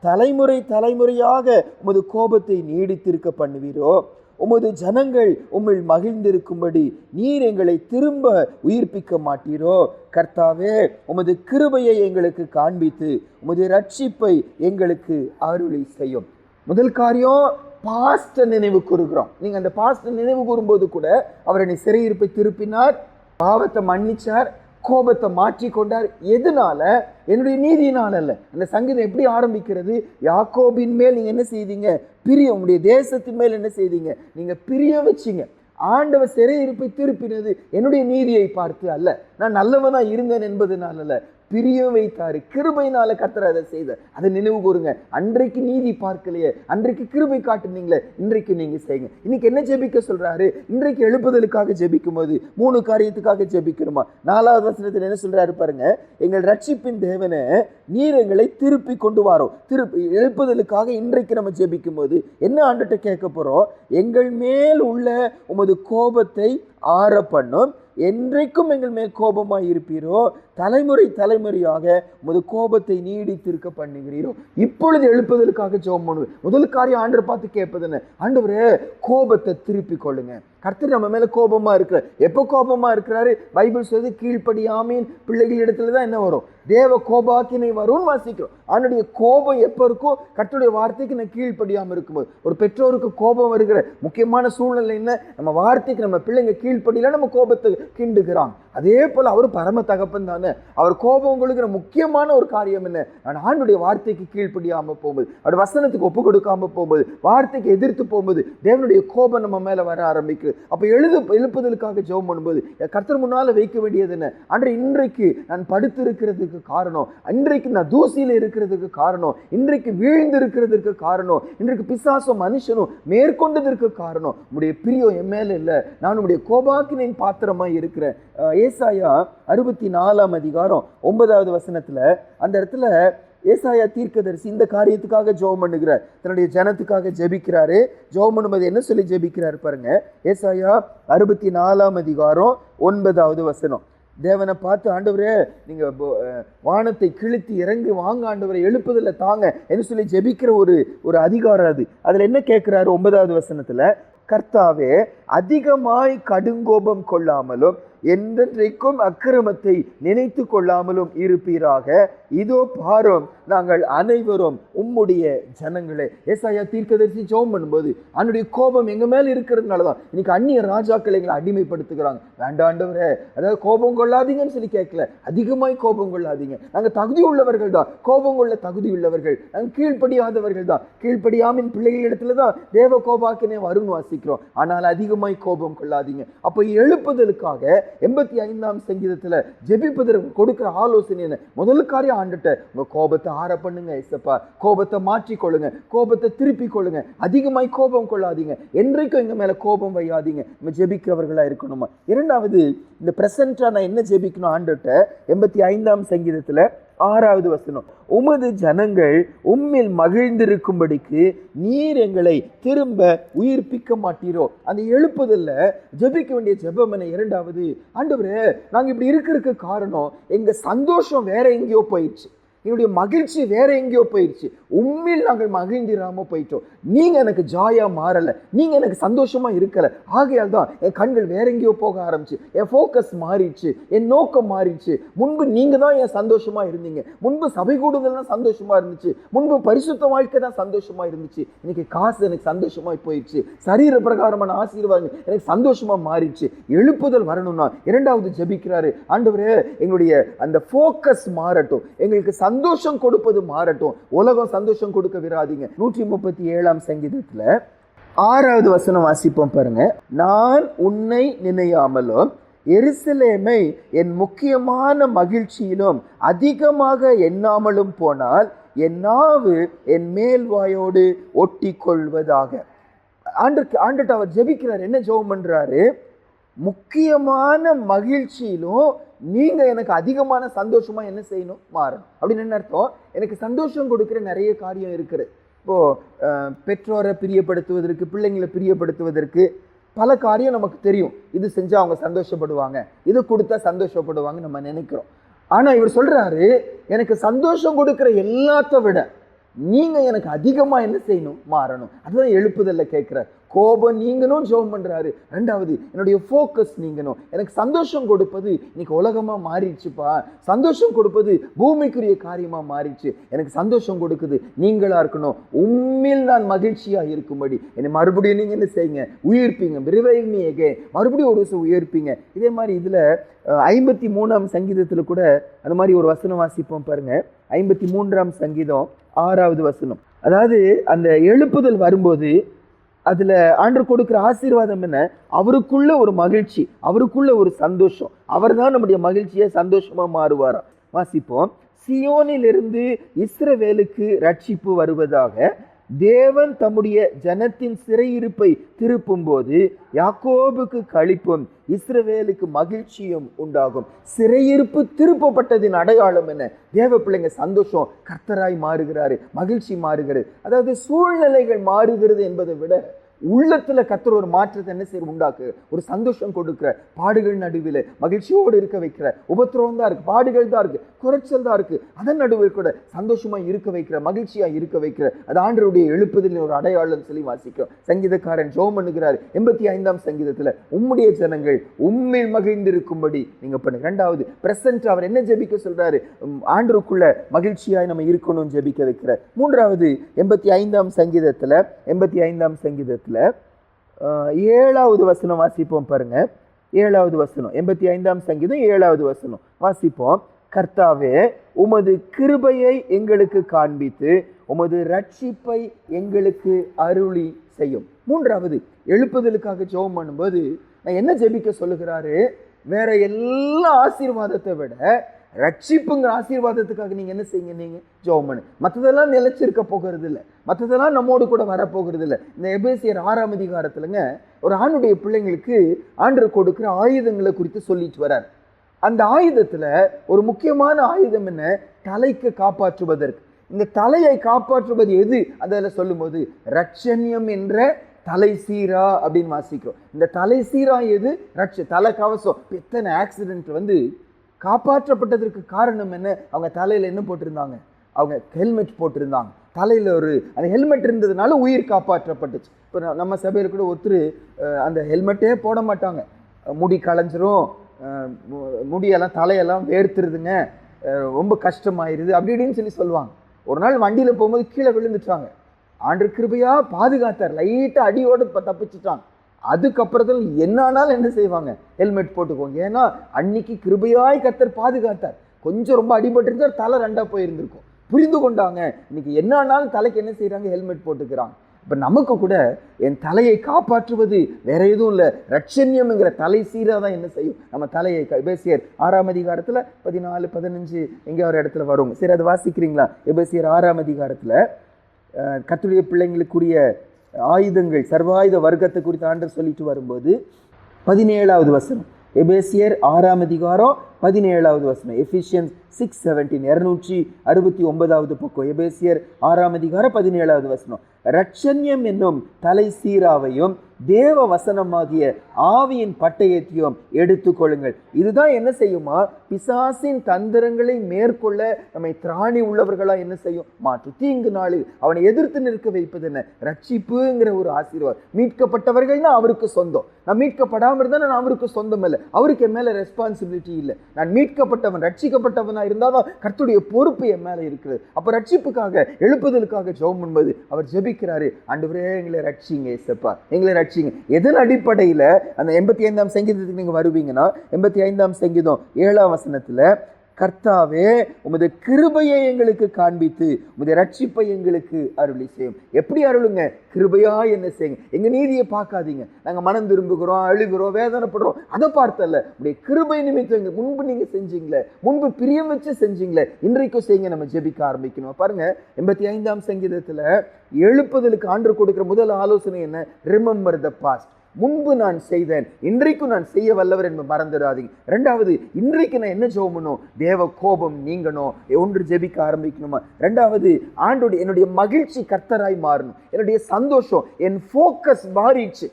தலைமுறை தலைமுறையாக உமது கோபத்தை நீடித்திருக்க பண்ணுவீரோ, உமது ஜனங்கள் உம்மில் மகிழ்ந்திருக்கும்படி நீர் எங்களை திரும்ப உயிர்ப்பிக்க மாட்டீரோ. கர்த்தாவே, உமது கிருபையை எங்களுக்கு காண்பித்து உமது ரட்சிப்பை எங்களுக்கு அருளி செய்யும். முதல் காரியம் பாஸ்ட் நினைவு கூறுகிறோம். நீங்க அந்த பாஸ்ட் நினைவு கூறும்போது கூட அவர் என்னை சிறையிருப்பை திருப்பினார், பாவத்தை மன்னிச்சார், கோபத்தை மாற்றி கொண்டார். எதனால? என்னுடைய நீதியினால் அல்ல. அந்த சங்கீதம் எப்படி ஆரம்பிக்கிறது? யாக்கோபின் மேல் நீங்க என்ன செய்தீங்க? பிரியம். உங்களுடைய தேசத்தின் மேல் என்ன செய்தீங்க? நீங்க பிரியம் வச்சீங்க. ஆண்டவர் சிறையிருப்பை திருப்பினது என்னுடைய நீதியை பார்த்து அல்ல, நான் நல்லவனா இருந்தேன் என்பதனால அல்ல, பிரியம் வைத்தாரு. கிருபையினால கர்த்தர் அதை செய்த. அதை நினைவு கூறுங்க. அன்றைக்கு நீதி பார்க்கலையே, அன்றைக்கு கிருபை காட்டுனீங்களே, இன்றைக்கு நீங்க செய்யுங்க. இன்னைக்கு என்ன ஜெபிக்க சொல்றாரு? இன்றைக்கு எழுப்புதலுக்காக ஜெபிக்கும் போது 3 காரியத்துக்காக ஜெபிக்கணுமா? 4வது வசனத்தில் என்ன சொல்றாரு பாருங்க. எங்கள் ரட்சிப்பின் தேவனே, நீர் எங்களை திருப்பி கொண்டு வாரோம். எழுப்புதலுக்காக இன்றைக்கு நம்ம ஜெபிக்கும் போது என்ன ஆண்டுகிட்ட கேட்க போறோம்? எங்கள் மேல் உள்ள உமது கோபத்தை ஆற பண்ணும், என்றைக்கும் எங்கள் மேல் கோபமாய் இருப்பீரோ, தலைமுறை தலைமுறையாக உமது கோபத்தை நீடித்திருக்க பண்ணுகிறீரோ. இப்பொழுது எழுப்புதலுக்காக ஜெபம் பண்ணுவேன். முதல் காரியம் ஆண்டவரை பார்த்து கேட்பது என்ன? ஆண்டவரே, கோபத்தை திருப்பி கொள்ளுங்க. கர்த்தர் நம்ம மேல கோபமா இருக்கிறார். எப்போ கோபமா இருக்கிறாரு? பைபிள் சொல்லுது, கீழ்ப்படியாமையின் பிள்ளைகள் இடத்துல தான் என்ன வரும்? தேவ கோபாக்கினை வரும்னு வாசிக்கிறோம். அவனுடைய கோபம் எப்போ இருக்கும்? கர்த்தருடைய வார்த்தைக்கு நான் கீழ்ப்படியாம இருக்கும்போது. ஒரு பெற்றோருக்கு கோபம் வருகிற முக்கியமான சூழ்நிலை என்ன? நம்ம வார்த்தைக்கு நம்ம பிள்ளைங்க கீழ்ப்படியில நம்ம கோபத்தை கிண்டுகிறான். அதே போல அவர் பரம தகப்பன் தானே. அவர் கோபம் கொள்கிற முக்கியமான ஒரு காரியம் என்ன? நான் ஆண்டுடைய வார்த்தைக்கு கீழ்ப்படியாம போகும்போது, அவருடைய வசனத்துக்கு ஒப்பு கொடுக்காம போகும்போது, வார்த்தைக்கு எதிர்த்து போகும்போது தேவனுடைய கோபம் நம்ம மேல வர ஆரம்பிக்குது. அப்ப எழுப்புதலுக்காக ஜெபம் பண்ணும்போது கர்த்தர் முன்னால வைக்க வேண்டியது என்ன? அன்று இன்றைக்கு நான் படுத்து இருக்கிறதுக்கு காரணம், இன்றைக்கு நான் தூசியில இருக்கிறதுக்கு காரணம், இன்றைக்கு வீழ்ந்து இருக்கிறதுக்கு காரணம், இன்றைக்கு பிசாசும் மனுஷனும் மேற்கொண்டதற்கு காரணம் உடைய பிரியம் என் மேல இல்ல, நான் உடைய கோபாக்கினின் பாத்திரமா இருக்கிறேன். ஏசாயா 64ஆம் அதிகாரம் 9வது வசனத்துல அந்த இடத்துல ஏசாயா தீர்க்கதரிசி இந்த காரியத்துக்காக ஜெபம் பண்ணுகிறார், தன்னுடைய ஜனத்துக்காக ஜெபிக்கிறாரு. ஜெபம் பண்ணும்போது என்ன சொல்லி ஜெபிக்கிறாரு பாருங்க. ஏசாயா 64:9 தேவனை பார்த்து, ஆண்டவரே நீங்க வானத்தை கிழித்து இறங்கி வாங்க ஆண்டவரை, எழுப்புதல தாங்க என்று சொல்லி ஜெபிக்கிற ஒரு அதிகாரம் அது. அதுல என்ன கேட்கிறாரு 9 கர்த்தாவே அதிகமாய் கடுங்கோபம் கொள்ளாமலும் என்றென்றைக்கும் அக்கிரமத்தை நினைத்து கொள்ளாமலும் இருப்பீராக. இதோ பாரும், நாங்கள் அனைவரும் உம்முடைய ஜனங்களே. ஏசாயா தீர்க்கதரிசி ஜெபம் பண்ணும்போது அவனுடைய கோபம் எங்க மேல இருக்கிறதுனாலதான் இன்னைக்கு அந்நிய ராஜாக்கள் எங்களை அடிமைப்படுத்துகிறாங்க. வேண்டாண்டவரே, அதாவது கோபம் கொள்ளாதீங்கன்னு சொல்லி கேட்கல, அதிகமாய் கோபம் கொள்ளாதீங்க, நாங்க தகுதி உள்ளவர்கள் தான், கோபம் கொள்ள தகுதி உள்ளவர்கள், நாங்க கீழ்ப்படியாதவர்கள் தான், கீழ்ப்படியாமின் பிள்ளைகள் இடத்துலதான் தேவ கோபாக்கினே வரும்னு வாசிக்கிறோம். ஆனால் அதிகமாய் கோபம் கொள்ளாதீங்க. அப்ப எழுப்புதலுக்காக 85 ஜெபிப்பதற்கு கொடுக்கிற ஆலோசனை என்ன? முதல் காரியம் ஆண்டுட்ட உங்க கோபத்தை ஆற பண்ணுங்க ஏசப்பா, கோபத்தை மாற்றிக் கொள்ளுங்க, கோபத்தை திருப்பி கொள்ளுங்க, அதிகமாய் கோபம் கொள்ளாதீங்க, என்றைக்கும் எங்க மேல கோபம் வையாதீங்க. நம்ம ஜெபிக்கிறவர்களா இருக்கணுமா? இரண்டாவது, இந்த பிரசன்டா நான் என்ன ஜெபிக்கணும் ஆண்டுட்ட 85 உமது ஜனங்கள் உம்மில் மகிழ்ந்திருக்கும்படிக்கு நீர் எங்களை திரும்ப உயிர்ப்பிக்க மாட்டீரோ. அந்த எழுப்புதல்ல ஜெபிக்க வேண்டிய ஜெபம் என்ன? இரண்டாவது, ஆண்டவரே நாங்க இப்படி இருக்கிறதுக்கு காரணம் எங்க சந்தோஷம் வேற எங்கேயோ போயிடுச்சு, என்னுடைய மகிழ்ச்சி வேற எங்கேயோ போயிடுச்சு, உண்மையில் நாங்கள் மகிழ்ந்திராம போயிட்டோம், நீங்க எனக்கு ஜாயா மாறல, நீங்க எனக்கு சந்தோஷமா இருக்கல, ஆகையால் தான் என் கண்கள் வேற எங்கேயோ போக ஆரம்பிச்சு, என் ஃபோக்கஸ் மாறிடுச்சு, என் நோக்கம் மாறிடுச்சு. முன்பு நீங்க தான் என் சந்தோஷமா இருந்தீங்க, முன்பு சபை கூடுதல் தான் சந்தோஷமா இருந்துச்சு, முன்பு பரிசுத்த வாழ்க்கை தான் சந்தோஷமா இருந்துச்சு, இன்னைக்கு காசு எனக்கு சந்தோஷமா போயிடுச்சு, சரீர பிரகாரமான ஆசீர்வாதம் எனக்கு சந்தோஷமா மாறிடுச்சு. எழுப்புதல் வரணும்னா இரண்டாவது ஜெபிக்கிறாரு, ஆண்டவரே எங்களுடைய அந்த ஃபோக்கஸ் மாறட்டும், எங்களுக்கு சந்தோஷம் கொடுப்பது மாறட்டும், உலகம் சந்தோஷம் கொடுக்க விராதீங்க. 137 6 வாசிப்போம் பாருங்க. நான் உன்னை நினையாமலும் எருசலேமை என் முக்கியமான மகிழ்ச்சியிலும் அதிகமாக எண்ணாமலும் போனால் என் நாவு என் மேல்வாயோடு ஒட்டி கொள்வதாக. ஆண்டுட்டு அவர் ஜெபிக்கிறார். என்ன ஜெபம் பண்றாரு? முக்கியமான மகிழ்ச்சியிலும் நீங்க எனக்கு அதிகமான சந்தோஷமா என்ன செய்யணும்? மாறணும். அப்படின்னு என்ன அர்த்தம்? எனக்கு சந்தோஷம் கொடுக்கிற நிறைய காரியம் இருக்குது. இப்போ பெற்றோரை பிரியப்படுத்துவதற்கு, பிள்ளைங்களை பிரியப்படுத்துவதற்கு பல காரியம் நமக்கு தெரியும். இது செஞ்சா அவங்க சந்தோஷப்படுவாங்க, இது கொடுத்தா சந்தோஷப்படுவாங்க நம்ம நினைக்கிறோம். ஆனா இவர் சொல்றாரு, எனக்கு சந்தோஷம் கொடுக்கிற எல்லாத்த விட நீங்க எனக்கு அதிகமா என்ன செய்யணும்? மாறணும். அதுதான் எழுப்புதல்ல கேட்கிறார். கோபம் நீங்கணும் ஜெபம் பண்றாரு. ரெண்டாவது, என்னுடைய ஃபோக்கஸ் நீங்கணும். எனக்கு சந்தோஷம் கொடுப்பது இன்னைக்கு உலகமா மாறிடுச்சுப்பா, சந்தோஷம் கொடுப்பது பூமிக்குரிய காரியமா மாறிடுச்சு, எனக்கு சந்தோஷம் கொடுக்குது நீங்களா இருக்கணும், உண்மையில் நான் மகிழ்ச்சியா இருக்கும்படி என்னை மறுபடியும் நீங்க என்ன செய்யுங்க? உயிர்ப்பீங்க, மறுபடியும் ஒரு விஷயம் உயிர்ப்பீங்க. இதே மாதிரி இதுல 53 கூட அந்த மாதிரி ஒரு வசனம் வாசிப்போம் பாருங்க. 53 6 அதாவது அந்த எழுப்புதல் வரும்போது அதுல ஆண்டவர் கொடுக்கிற ஆசீர்வாதம் என்ன? அவருக்குள்ள ஒரு மகிழ்ச்சி, அவருக்குள்ள ஒரு சந்தோஷம், அவர் தான் நம்முடைய மகிழ்ச்சியை சந்தோஷமா மாறுவாராம். வாசிப்போம். சியோனிலிருந்து இஸ்ரவேலுக்கு ரட்சிப்பு வருவதாக, தேவன் தம்முடைய ஜனத்தின் சிறையிருப்பை திருப்பும் போது யாக்கோபுக்கு களிப்பும் இஸ்ரவேலுக்கு மகிழ்ச்சியும் உண்டாகும். சிறையிருப்பு திருப்பப்பட்டதின் அடையாளம் என்ன? தேவ பிள்ளைங்க சந்தோஷம், கர்த்தராய் மாறுகிறாரு, மகிழ்ச்சி மாறுகிறது. அதாவது சூழ்நிலைகள் மாறுகிறது என்பதை விட உள்ளத்துல கர்த்தர் ஒரு மாற்றத்தை என்ன செய்ய உண்டாக்கு, ஒரு சந்தோஷம் கொடுக்கிற, பாடுகள் நடுவில் மகிழ்ச்சியோடு இருக்க வைக்கிற, உபத்திரவம் தான் இருக்கு, பாடுகள் தான் இருக்கு, குறைச்சல் தான் இருக்கு, அதன் நடுவில் கூட சந்தோஷமா இருக்க வைக்கிற, மகிழ்ச்சியா இருக்க வைக்கிற, அது ஆண்டவருடைய எழுப்புதலின் ஒரு அடையாளம் சொல்லி வாசிக்கிறோம். சங்கீதக்காரன் ஜெபம் பண்ணுகிறார் 85 உம்முடைய ஜனங்கள் உம்மில் மகிழ்ந்திருக்கும்படி நீங்க பண்ணுங்க. இரண்டாவது, பிரசன்ட் அவர் என்ன ஜெபிக்க சொல்றாரு? ஆண்டவருக்குள்ள மகிழ்ச்சியாய் நம்ம இருக்கணும் ஜெபிக்க வைக்கிறார். மூன்றாவது, 85 சங்கீதத்துல 7 வாசிப்போம் பாருங்க. 85 7 வாசிப்போம். கர்த்தாவே உமது கிருபையை எங்களுக்கு காண்பித்து உமது ரட்சிப்பை எங்களுக்கு அருளி செய்யும். மூன்றாவது, எழுப்புதலுக்காக ஜெபம் பண்ணும்போது நான் என்ன ஜெபிக்க சொல்லுகிறாரு? வேற எல்லா ஆசீர்வாதத்தை விட ரட்சிப்புங்கிற ஆசீர்வாதத்துக்காக நீங்க என்ன செய்யுங்க? நீங்க ஜெபம் பண்ணு. மற்றதெல்லாம் நிலைச்சிருக்க போகிறது இல்லை, மற்றதெல்லாம் நம்மோடு கூட வரப்போகிறது இல்லை. இந்த எபேசியர் 6 ஒரு ஆணுடைய பிள்ளைங்களுக்கு ஆண்டவர் கொடுக்கிற ஆயுதங்களை குறித்து சொல்லிட்டு வர்றார். அந்த ஆயுதத்துல ஒரு முக்கியமான ஆயுதம் என்ன? தலைக்கு காப்பாற்றுவதற்கு. இந்த தலையை காப்பாற்றுவது எது அதில் சொல்லும்போது ரட்சண்யம் என்ற தலை சீரா அப்படின்னு வாசிக்கிறோம். இந்த தலை சீரா எது? தலை கவசம். எத்தனை ஆக்சிடென்ட் காப்பாற்றப்பட்டதற்கு காரணம் என்ன? அவங்க தலையில என்ன போட்டிருந்தாங்க? அவங்க ஹெல்மெட் போட்டிருந்தாங்க. தலையில் அந்த ஹெல்மெட் இருந்ததுனால உயிர் காப்பாற்றப்பட்டுச்சு. இப்போ நம்ம சபையில் கூட ஒருத்தர் அந்த ஹெல்மெட்டே போட மாட்டாங்க. முடி களைஞ்சிரும், முடியெல்லாம் தலையெல்லாம் வேர்த்துருதுங்க, ரொம்ப கஷ்டமாயிருது அப்படி இப்படின்னு சொல்லுவாங்க. ஒரு நாள் வண்டியில் போகும்போது கீழே விழுந்துட்டாங்க. ஆண்டவர் கிருபையா பாதுகாத்தார், லைட்டாக அடியோடு தப்பிச்சுட்டாங்க. அதுக்கப்புறத்தில் என்ன ஆனாலும் என்ன செய்வாங்க? ஹெல்மெட் போட்டுக்குவோம். ஏன்னா அன்னைக்கு கிருபையாய் கர்த்தர் பாதுகாத்தார். கொஞ்சம் ரொம்ப அடிபட்டு தலை ரெண்டாக போயிருந்திருக்கும். புரிந்து கொண்டாங்க. இன்னைக்கு என்ன ஆனாலும் தலைக்கு என்ன செய்யறாங்க? ஹெல்மெட் போட்டுக்கிறாங்க. இப்போ நமக்கு கூட என் தலையை காப்பாற்றுவது வேற எதுவும் இல்லை, ரட்சண்யம்ங்கிற தலை சீராக தான் என்ன செய்யும்? நம்ம தலையை. எபேசியர் 6ஆம் அதிகாரத்தில் 14, 15 எங்கே ஒரு இடத்துல வரும். சரி, அது வாசிக்கிறீங்களா? எபேசியர் 6ஆம் அதிகாரத்தில் கர்த்தருடைய பிள்ளைங்களுக்குரிய ஆயுதங்கள், சர்வாயுத வர்க்கத்தை குறித்து ஆண்டவர் சொல்லிட்டு வரும்போது 17வது வசனம். எபேசியர் 6ஆம் அதிகாரம் 17வது வசனம். எஃபிஷியன்ஸ் 6:17, 269வது பக்கம். எபேசியர் 6ஆம் அதிகாரம் 17வது வசனம். ரட்சண்யம் என்னும் தலை சீராவையும் தேவ வசனமாகிய ஆவியின் பட்டயத்தையும் எடுத்துக்கொள்ளுங்கள். இதுதான் என்ன செய்யுமா? பிசாசின் தந்திரங்களை மேற்கொள்ள நம்மை திராணி உள்ளவர்களா என்ன செய்யும்? மாற்று. தீங்கு நாளில் அவனை எதிர்த்து நிற்க வைப்பது என்ன? ரட்சிப்புங்கிற ஒரு ஆசீர்வாதம். மீட்கப்பட்டவர்கள் தான் அவருக்கு சொந்தம். நான் மீட்கப்படாமல் இருந்தால் நான் அவருக்கு சொந்தம் இல்லை, அவருக்கு என் மேல ரெஸ்பான்சிபிலிட்டி இல்லை. நான் மீட்கப்பட்டவன், ரட்சிக்கப்பட்டவனா இருந்தாதான் கர்த்தருடைய பொறுப்பு என் மேல இருக்கிறது. அப்ப ரட்சிப்புக்காக, எழுப்புதலுக்காக ஜெபம் பண்ணும்போது அவர் ஜெபிக்கிறாரு, ஆண்டவரே எங்களை ரட்சிங்க ஏசப்பா, எங்களை ரட்சிங்க. எதன் அடிப்படையில? அந்த 85ஆம் சங்கீதத்துக்கு நீங்க வருவீங்கன்னா 85ஆம் சங்கீதம் 7ஆம் வசனத்துல, கர்த்தாவே உமது கிருபையை எங்களுக்கு காண்பித்து உமது ரட்சிப்பை எங்களுக்கு அருளி செய்யும். எப்படி அருளுங்க? கிருபையா என்ன செய்யுங்க. எங்க நீதியை பார்க்காதீங்க. நாங்க மனம் திரும்புகிறோம், அழுகிறோம், வேதனைப்படுறோம், அதை பார்த்தல உடைய கிருபை நிமித்தம் முன்பு நீங்க செஞ்சீங்களே, முன்பு பிரியம் வச்சு செஞ்சீங்களே, இன்றைக்கும் செய்யுங்க. நம்ம ஜெபிக்க ஆரம்பிக்கணும். பாருங்க 85ஆம் சங்கீதத்துல எழுப்புதலுக்கு ஆண்டவர் கொடுக்கிற முதல் ஆலோசனை என்ன? Remember the past. முன்பு நான் செய்தேன், இன்றைக்கும் நான் செய்ய வல்லவர் என்பதை மறந்துடாதீங்க. ரெண்டாவது, இன்றைக்கு நான் என்ன ஜெபம் பண்ணணும்? தேவ கோபம் நீங்கணும். ஒன்று ஜெபிக்க ஆரம்பிக்கணுமா? ரெண்டாவது, ஆண்டோட என்னுடைய மகிழ்ச்சி கர்த்தராய் மாறணும். என்னுடைய சந்தோஷம், என் ஃபோக்கஸ் மாறிடுச்சு.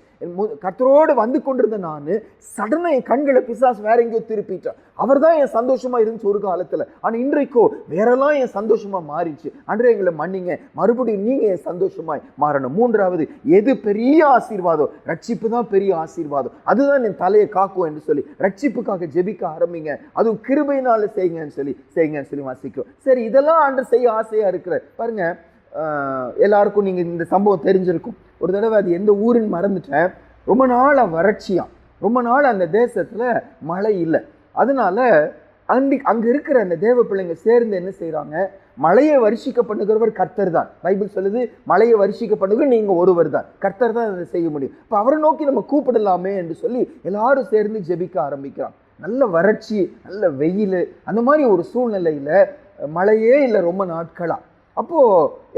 கர்த்தரோடு வந்து கொண்டிருந்த நான் சடனா என் கண்களை பிசாசு வேற எங்கேயோ திருப்பிட்டான். அவர் தான் என் சந்தோஷமா இருந்துச்சு ஒரு காலத்துல. ஆனா இன்றைக்கோ வேறெல்லாம் என் சந்தோஷமா மாறிடுச்சு. அன்றே எங்களை மன்னிங்க, மறுபடியும் நீங்க என் சந்தோஷமாய் மாறணும். மூன்றாவது, எது பெரிய ஆசீர்வாதம்? ரட்சிப்பு தான் பெரிய ஆசீர்வாதம். அதுதான் என் தலையை காக்கும் என்று சொல்லி ரட்சிப்புக்காக ஜெபிக்க ஆரம்பிங்க. அதுவும் கிருபையினால செய்யுங்கன்னு சொல்லி வாசிக்கும். சரி, இதெல்லாம் ஆண்டு செய்ய ஆசையா இருக்கிற பாருங்க. எல்லாருக்கும் நீங்க இந்த சம்பவம் தெரிஞ்சிருக்கும். ஒரு தடவை அது எந்த ஊருன்னு மறந்துட்டேன். ரொம்ப நாள் வறட்சியாம், ரொம்ப நாள் அந்த தேசத்துல மழை இல்லை. அதனால அங்க இருக்கிற அந்த தேவ பிள்ளைங்க சேர்ந்து என்ன செய்யறாங்க? மழையை வருஷிக்க பண்ணுகிறவர் கர்த்தர் தான். பைபிள் சொல்லுது, மழையை வருஷிக்க பண்ணுகிற நீங்க ஒருவர் தான், கர்த்தர் தான் அதை செய்ய முடியும். இப்ப அவரை நோக்கி நம்ம கூப்பிடலாமே என்று சொல்லி எல்லாரும் சேர்ந்து ஜெபிக்க ஆரம்பிக்கிறான். நல்ல வறட்சி, நல்ல வெயில், அந்த மாதிரி ஒரு சூழ்நிலையில மழையே இல்லை ரொம்ப நாட்களா. அப்போ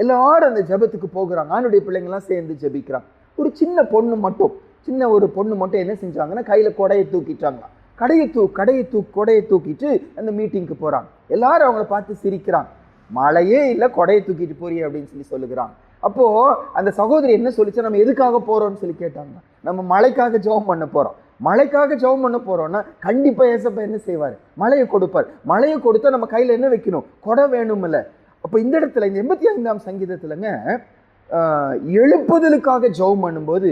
எல்லாரும் அந்த ஜெபத்துக்கு போகிறாங்க. ஆணுடைய பிள்ளைங்கள்லாம் சேர்ந்து ஜெபிக்கிறாங்க. ஒரு சின்ன பொண்ணு மட்டும் என்ன செஞ்சாங்கன்னா, கையில கொடையை தூக்கிட்டாங்க. கொடையை தூக்கிட்டு அந்த மீட்டிங்க்கு போறாங்க. எல்லாரும் அவங்கள பார்த்து சிரிக்கிறாங்க. மழையே இல்லை, கொடையை தூக்கிட்டு போறிய அப்படின்னு சொல்லுகிறாங்க. அப்போ அந்த சகோதரி என்ன சொல்லிச்சா, நம்ம எதுக்காக போறோம்னு சொல்லி கேட்டாங்க. நம்ம மழைக்காக ஜெபம் பண்ண போறோம். மழைக்காக ஜெபம் பண்ண போறோம்னா கண்டிப்பா ஏசப்பா என்ன செய்வார்? மழையை கொடுப்பார். மழையை கொடுத்தா நம்ம கையில என்ன வைக்கணும்? கொடை வேணும்ல. அப்போ இந்த இடத்துல இந்த 85ஆம் சங்கீதத்துலங்க எழுப்புதலுக்காக ஜெபம் பண்ணும்போது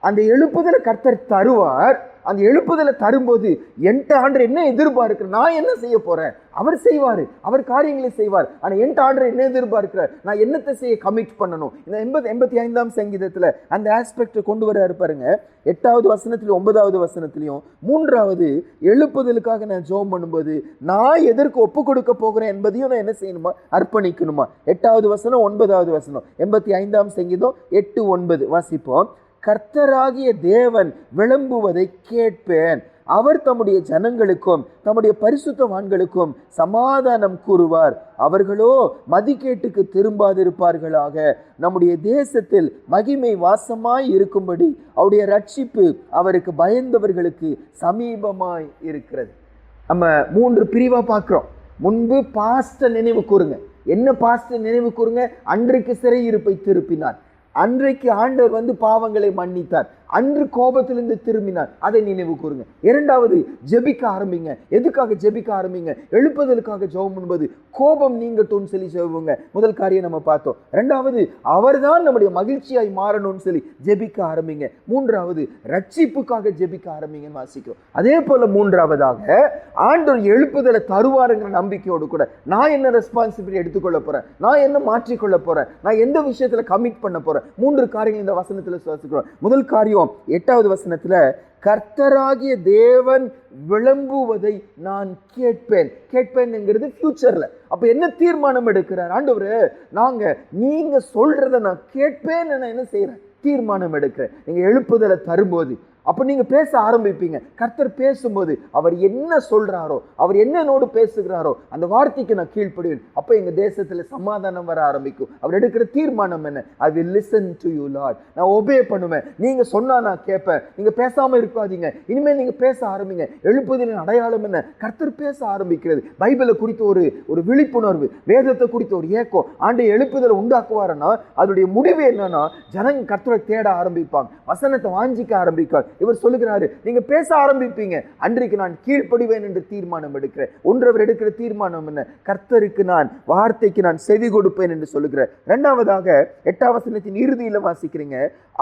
அந்த எழுப்புதலை கர்த்தர் தருவார். அந்த எழுப்புதலை தரும்போது என்கிட்ட ஆண்டவர் என்ன எதிர்பார்க்கிற, நான் என்ன செய்ய போறேன்? அவர் செய்வாரு, அவர் காரியங்களை செய்வார். ஆனா என்கிட்ட ஆண்டவர் என்ன எதிர்பார்க்கிறார்? நான் என்னத்தை செய்ய கமிட் பண்ணணும்? இந்த 85ஆம் சங்கீதத்துல அந்த ஆஸ்பெக்ட் கொண்டு வர இருப்பாருங்க. 8வது வசனத்திலும் 9வது வசனத்திலையும். மூன்றாவது, எழுப்புதலுக்காக நான் ஜெபம் பண்ணும்போது நான் எதற்கு ஒப்பு கொடுக்க போகிறேன் என்பதையும் நான் என்ன செய்யணுமா? அர்ப்பணிக்கணுமா? 8வது வசனம் 9வது வசனம் 85ஆம் சங்கீதம் 8, 9 வாசிப்போம். கர்த்தராகிய தேவன் விளம்புவதை கேட்பேன். அவர் தம்முடைய ஜனங்களுக்கும் தம்முடைய பரிசுத்தவான்களுக்கும் சமாதானம் கூறுவார். அவர்களோ மதிகேட்டுக்கு திரும்பாதிருப்பார்களாக. நம்முடைய தேசத்தில் மகிமை வாசமாய் இருக்கும்படி அவருடைய ரட்சிப்பு அவருக்கு பயந்தவர்களுக்கு சமீபமாய் இருக்கிறது. நம்ம 3 பிரிவா பார்க்கிறோம். முன்பு பாஸ்ட நினைவு கூறுங்க. என்ன பாஸ்ட் நினைவு கூறுங்க? அன்றைக்கு சிறையிருப்பை திருப்பினார், அன்றைக்கு ஆண்டவர் பாவங்களை மன்னித்தார், அன்று கோபத்திலிருந்து திரும்பினார், அதை நினைவு கூறுங்க. இரண்டாவது, ஜெபிக்க ஆரம்பிங்க. எதுக்காக ஜெபிக்க ஆரம்பிங்க? எழுப்புதலுக்காக ஜெபம் என்பது கோபம் நீங்கட்டும்னு சொல்லி ஜெபுங்க. முதல் காரியம் நம்ம பார்த்தோம். இரண்டாவது, அவர்தான் நம்முடைய மகிழ்ச்சியாய் மாறணும்னு சொல்லி ஜெபிக்க ஆரம்பிங்க. மூன்றாவது, ரட்சிப்புக்காக ஜெபிக்க ஆரம்பிங்கன்னு வாசிக்கிறோம். அதே போல மூன்றாவதாக, ஆண்டவர் எழுப்புதலை தருவாருங்கிற நம்பிக்கையோடு கூட நான் என்ன ரெஸ்பான்சிபிலிட்டி எடுத்துக்கொள்ள போறேன், நான் என்ன மாற்றிக்கொள்ள போறேன், நான் எந்த விஷயத்துல கமிட் பண்ண போறேன். மூன்று காரியங்கள் இந்த வசனத்துல சுவாசிக்கிறோம். முதல் காரியம் 8வது வசனத்துல, கர்த்தராகிய தேவன் விளம்புவதை நான் கேட்பேன். கேட்பேன்ங்கிறது ஃபியூச்சர்ல. அப்ப என்ன தீர்மானம் எடுக்கிறார் ஆண்டவரே? நீங்க சொல்றதை நான் கேட்பேன், நான் என்ன செய்யறேன்? தீர்மானம் எடுக்கிறேன். நீங்க எழுப்புதலை தரும்போது அப்ப நீங்க பேச ஆரம்பிப்பீங்க. கர்த்தர் பேசும்போது அவர் என்ன சொல்றாரோ, அவர் என்னோடு பேசுகிறாரோ அந்த வார்த்தைக்கு நான் கீழ்ப்படுவேன். அப்ப எங்க தேசத்துல சமாதானம் வர ஆரம்பிக்கும். அவர் எடுக்கிற தீர்மானம் என்ன? I will listen to you Lord. நான் ஒபே பண்ணுவேன். நீங்க சொன்னா நான் கேட்பேன். நீங்க பேசாம இருக்காதீங்க, இனிமேல் நீங்க பேச ஆரம்பிங்க. எழுப்புதலின் அடையாளம் என்ன? கர்த்தர் பேச ஆரம்பிக்கிறது. பைபிளை குறித்த ஒரு விழிப்புணர்வு, வேதத்தை குறித்த ஒரு ஏக்கம் ஆண்டை எழுப்புதலை உண்டாக்குவாருன்னா அதனுடைய முடிவு என்னன்னா, ஜனங்க கர்த்தரை தேட ஆரம்பிப்பாங்க, வசனத்தை வாஞ்சிக்க ஆரம்பிப்பாங்க. இவர் சொல்லுகிறாரு, நீங்க பேச ஆரம்பிப்பீங்க. அன்றைக்கு நான் கீழ்ப்படிவேன் என்று தீர்மானம் எடுக்கிறேன். ஒன்றவர் எடுக்கிற தீர்மானம் என்ன? கர்த்தருக்கு நான், வார்த்தைக்கு நான் செவி கொடுப்பேன் என்று சொல்லுகிறேன். இரண்டாவதாக 8ஆம் வசனத்தின் இறுதியில வாசிக்கிறீங்க,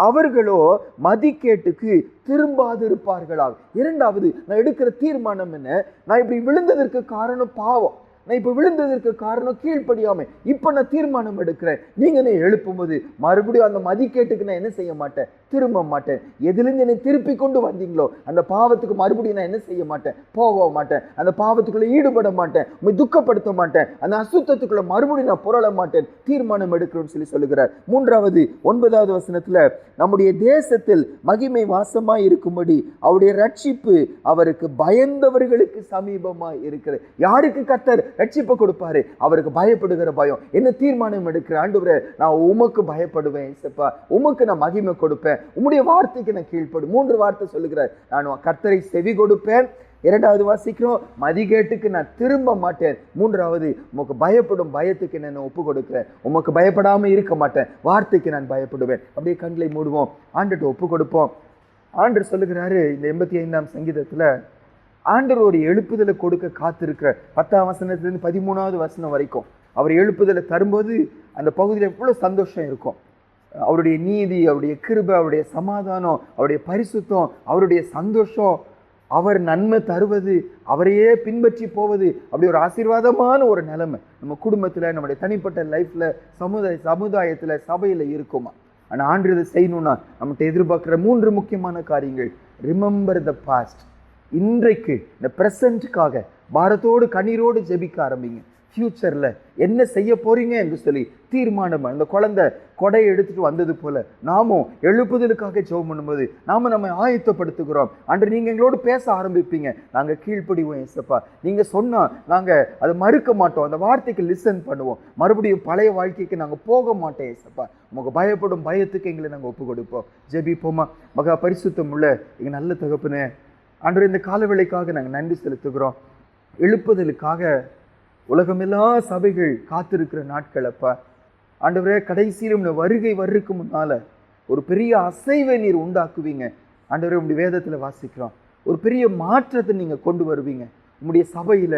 அவர்களோ மதிக்கேட்டுக்கு திரும்பாதிருப்பார்களாக. இரண்டாவது, நான் எடுக்கிற தீர்மானம் என்ன? நான் இப்படி விழுந்ததற்கு காரணம் பாவம், நான் இப்ப விழுந்ததற்கு காரணம் கீழ்ப்படியாமை. இப்ப நான் தீர்மானம் எடுக்கிறேன். நீங்க என்னை எழுப்பும் போது மறுபடியும் அந்த மதிக்கேட்டுக்கு நான் என்ன செய்ய மாட்டேன்? திரும்ப மாட்டேன். எதிலிருந்து என்னை திருப்பி கொண்டு வந்தீங்களோ அந்த பாவத்துக்கு மறுபடியும் நான் என்ன செய்ய மாட்டேன்? போக மாட்டேன். அந்த பாவத்துக்குள்ள ஈடுபட மாட்டேன், உண்மை துக்கப்படுத்த மாட்டேன், அந்த அசுத்தத்துக்குள்ள மறுபடியும் நான் புரள மாட்டேன். தீர்மானம் எடுக்கிறோம்னு சொல்லி சொல்லுகிறார். மூன்றாவது 9வது வசனத்துல, நம்முடைய தேசத்தில் மகிமை வாசமாய் இருக்கும்படி அவருடைய ரட்சிப்பு அவருக்கு பயந்தவர்களுக்கு சமீபமாய் இருக்கிறது. யாருக்கு கர்த்தர் ரட்சிப்பு கொடுப்பாரு? அவருக்கு பயப்படுகிற பயம். என்ன தீர்மானம் எடுக்கிற? ஆண்டவரே, நான் உமக்கு பயப்படுவேன், உமக்கு நான் மகிமை கொடுப்பேன், உம்முடைய வார்த்தைக்கு நான் கீழ்ப்படும். மூன்று வார்த்தை சொல்லுகிறார். நான் கர்த்தரை செவி கொடுப்பேன். இரண்டாவது வாசிக்கிறோம், மதிகேட்டுக்கு நான் திரும்ப மாட்டேன். மூன்றாவது, உமக்கு பயப்படும் பயத்துக்கு நான் ஒப்பு கொடுக்கிறேன். உமக்கு பயப்படாம இருக்க மாட்டேன், வார்த்தைக்கு நான் பயப்படுவேன். அப்படியே கண்களை மூடுவோம், ஆண்டுட்டு ஒப்பு கொடுப்போம். ஆண்டவர் சொல்லுகிறாரு இந்த 85ஆம் சங்கீதத்துல, ஆண்டவர் ஒரு எழுப்புதலை கொடுக்க காத்திருக்கிற 10ஆம் வசனத்திலிருந்து 13வது வசனம் வரைக்கும் அவர் எழுப்புதலை தரும்போது அந்த பகுதியில் எவ்வளவு சந்தோஷம் இருக்கும். அவருடைய நீதி, அவருடைய கிருபை, அவருடைய சமாதானம், அவருடைய பரிசுத்தம், அவருடைய சந்தோஷம், அவர் நன்மை தருவது, அவரையே பின்பற்றி போவது, அப்படி ஒரு ஆசீர்வாதமான ஒரு நிலைமை நம்ம குடும்பத்துல, நம்முடைய தனிப்பட்ட லைஃப்ல, சமுதாயத்துல, சபையில இருக்குமா? ஆனா ஆண்டு இதை செய்யணும்னா நம்மகிட்ட எதிர்பார்க்கிற 3 முக்கியமான காரியங்கள். Remember the past. இன்றைக்கு இந்த பிரசன்ட்காக பாரத்தோடு கண்ணீரோடு ஜெபிக்க ஆரம்பிங்க. ஃபியூச்சர்ல என்ன செய்ய போறீங்க என்று சொல்லி தீர்மானம். அந்த குழந்தை கொடையை எடுத்துட்டு வந்தது போல நாமும் எழுப்புதலுக்காக ஜெபம் பண்ணும்போது நாம நம்ம ஆயத்தப்படுத்துகிறோம். அன்று நீங்க எங்களோடு பேச ஆரம்பிப்பீங்க. நாங்க கீழ்ப்படிவோம் ஏசப்பா, நீங்க சொன்னா நாங்க அதை மறுக்க மாட்டோம், அந்த வார்த்தைக்கு லிசன் பண்ணுவோம், மறுபடியும் பழைய வாழ்க்கைக்கு நாங்க போக மாட்டோம் ஏசப்பா. உங்க பயப்படும் பயத்துக்கு எங்களை நாங்க ஒப்பு கொடுப்போம். ஜெபிப்போமா? மகா பரிசுத்தம் உள்ள எங்க நல்ல தகப்பனே, ஆண்டவரே, இந்த காலவேளைக்காக நாங்கள் நன்றி செலுத்துகிறோம். எழுப்புதலுக்காக உலகமெல்லா சபைகள் காத்திருக்கிற நாட்கள் அப்பா. ஆண்டவரே, கடைசியிலும் வருகை வர்றதுக்கு முன்னால ஒரு பெரிய அசைவை நீர் உண்டாக்குவீங்க. ஆண்டவரே, உங்களுடைய வேதத்துல வாசிக்கிறோம், ஒரு பெரிய மாற்றத்தை நீங்க கொண்டு வருவீங்க. உங்களுடைய சபையில,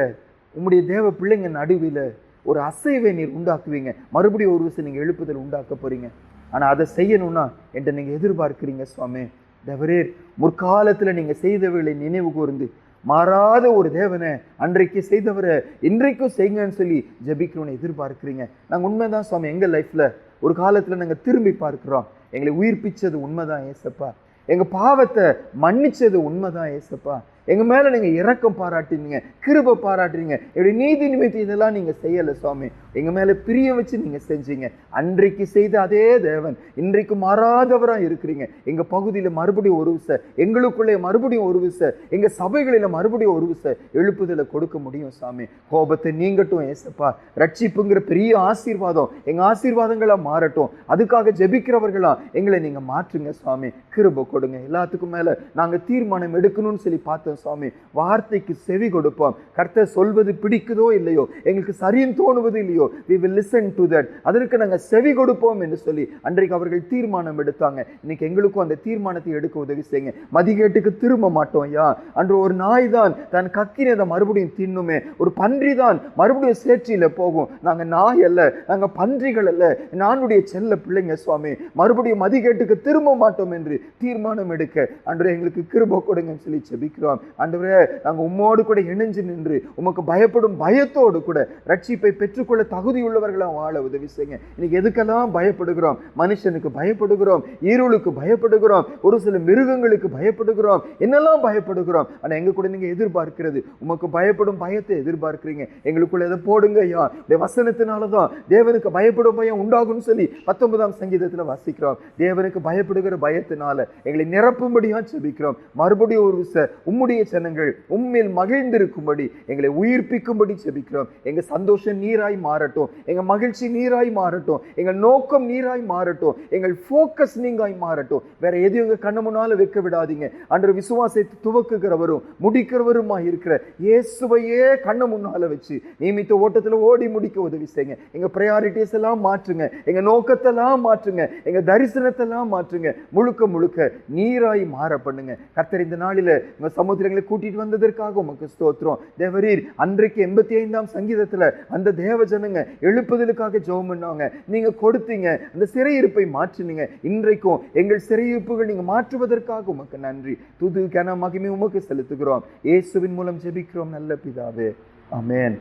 உங்களுடைய தேவ பிள்ளைங்க நடுவில ஒரு அசைவை நீர் உண்டாக்குவீங்க. மறுபடியும் ஒரு விஷயம் நீங்க எழுப்புதல் உண்டாக்க போறீங்க. ஆனா அதை செய்யணும்னா என்கிட்ட நீங்க எதிர்பார்க்கிறீங்க சுவாமி. தேவரீர், முற்காலத்துல நீங்க செய்தவர்களை நினைவு கூர்ந்து மாறாத ஒரு தேவனை அன்றைக்கு செய்தவரை இன்றைக்கும் செய்யுங்கன்னு சொல்லி ஜெபிக்கணும்னு எதிர்பார்க்கிறீங்க. நாங்கள் உண்மைதான் சுவாமி, எங்க லைஃப்ல ஒரு காலத்துல நாங்க திரும்பி பார்க்கிறோம். எங்களை உயிர்ப்பிச்சது உண்மைதான் ஏசப்பா, எங்க பாவத்தை மன்னிச்சது உண்மைதான் ஏசப்பா, எங்க மேல நீங்க இரக்கம் பாராட்டினீங்க, கிருபை பாராட்டுறீங்க. என்னுடைய நீதி நிமித்தி இதெல்லாம் நீங்க செய்யல சுவாமி, எங்க மேல பிரியம் வச்சு நீங்க செஞ்சீங்க. அன்றைக்கு செய்த அதே தேவன் இன்றைக்கு மாறாதவரா இருக்கிறீங்க. எங்க பகுதியில மறுபடியும் ஒரு விசை, எங்களுக்குள்ளே மறுபடியும் ஒரு விசை, எங்க சபைகளில மறுபடியும் ஒரு விசை எழுப்புதலை கொடுக்க முடியும் சாமி. கோபத்தை நீங்கட்டும் ஏசப்பா. ரட்சிப்புங்கிற பெரிய ஆசீர்வாதம் எங்க ஆசீர்வாதங்களா மாறட்டும். அதுக்காக ஜெபிக்கிறவர்களா எங்களை நீங்க மாற்றுங்க சுவாமி. கிருபை கொடுங்க. எல்லாத்துக்கும் மேல நாங்க தீர்மானம் எடுக்கணும்னு சொல்லி பார்த்தோம் மாட்டோம் சுவாமி. வார்த்தைக்கு செவி கொடுப்போம். கர்த்தர் சொல்வது பிடிக்குதோ இல்லையோ, எங்களுக்கு சரின்னு தோணுவது இல்லையோ, we will listen to that, அதற்கு நாங்கள் செவி கொடுப்போம் என்று சொல்லி அன்றைக்கு அவர்கள் தீர்மானம் எடுத்தாங்க. இன்னைக்கு எங்களுக்கும் அந்த தீர்மானத்தை எடுக்க உதவி செய்யுங்க. மதிகேட்டுக்கு திரும்ப மாட்டோம் ஐயா. அன்று ஒரு நாய் தான் தன் கக்கினதை மறுபடியும் தின்னுமே, ஒரு பன்றி தான் மறுபடியும் சேற்றில போகும். நாங்க நாய் அல்ல, நாங்க பன்றிகள் அல்ல, நானுடைய செல்ல பிள்ளைங்க சுவாமி. மறுபடியும் மதிகேட்டுக்கு திரும்ப மாட்டோம் என்று தீர்மானம் எடுக்க அன்று எங்களுக்கு கிருபை கொடுங்கன்னு சொல்லி ஜெபிக்கிறோம். ஆண்டவரே, நாங்க உம்மோடு கூட இணைஞ்சு நின்று உமக்கு பயப்படும் பயத்தோடு கூட ரட்சிப்பை பெற்றுக்கொள்ள தகுதியுள்ளவர்களா வாழ உதவி செய்யுங்க. இன்னைக்கு எதுக்கெல்லாம் பயப்படுகிறோம்? மனுஷனுக்கு பயப்படுகிறோம், ஈருளுக்கு பயப்படுகிறோம், ஒரு சில மிருகங்களுக்கு பயப்படுகிறோம், என்னெல்லாம் பயப்படுகிறோம். ஆனா எங்க கூட நீங்க எதிர்பார்க்கிறது உமக்கு பயப்படும் பயத்தை எதிர்பார்க்கிறீங்க. எங்களுக்குள்ள எதை போடுங்க ஐயா. வசனத்தினாலதான் தேவனுக்கு பயப்படும் பயம் உண்டாகும் சொல்லி 19ஆம் சங்கீதத்துல வாசிக்கிறோம். தேவனுக்கு பயப்படுகிற பயத்தினால எங்களை நிரப்பும்படியா ஜெபிக்கிறோம். மறுபடியும் ஒரு உம்முடைய ஜனங்கள் உம்மில் மகிழ்ந்திருக்கும்படி எங்களை உயிர்ப்பிக்கும்படி ஜெபிக்கிறோம். எங்க சந்தோஷம் நீராய் மாறட்டும், எங்க மகிழ்ச்சி நீராய் மாறட்டும், எங்கள் நோக்கம் நீராய் மாறட்டும், எங்கள் போக்கஸ் நீங்காய் மாறட்டும். வேற எதையும் எங்க கண்ணு முன்னால வைக்க விடாதீங்க. அன்று விசுவாசத்தை துவக்குகிறவரும் முடிக்கிறவருமா இருக்கிற இயேசுவையே கண்ணு முன்னால வச்சு நியமித்த ஓட்டத்துல ஓடி முடிக்க உதவி செய்யுங்க. எங்க பிரையாரிட்டிஸ் எல்லாம் மாற்றுங்க, எங்க நோக்கத்தெல்லாம் மாற்றுங்க, எங்க தரிசனத்தெல்லாம் மாற்றுங்க. முழுக்க முழுக்க நீராய் மாற பண்ணுங்க. கர்த்தர் இந்த நாளில உங்க சமுத்திரங்களை கூட்டிட்டு வந்ததற்காக உமக்கு ஸ்தோத்திரம். தேவரீர் அன்றைக்கு 85ஆம் சங்கீதத்துல அந்த தேவ ஜனங்க எழுப்புதலுக்காக ஜெபம் பண்ணாங்க, நீங்க கொடுத்தீங்க, அந்த சிறையிருப்பை மாற்றினீங்க. இன்றைக்கும் எங்கள் சிறையிருப்புகள் நீங்க மாற்றுவதற்காக உமக்கு நன்றி. துதி கன மகிமை உமக்கு செலுத்துகிறோம். இயேசுவின் மூலம் ஜெபிக்கிறோம் நல்ல பிதாவே, ஆமென்.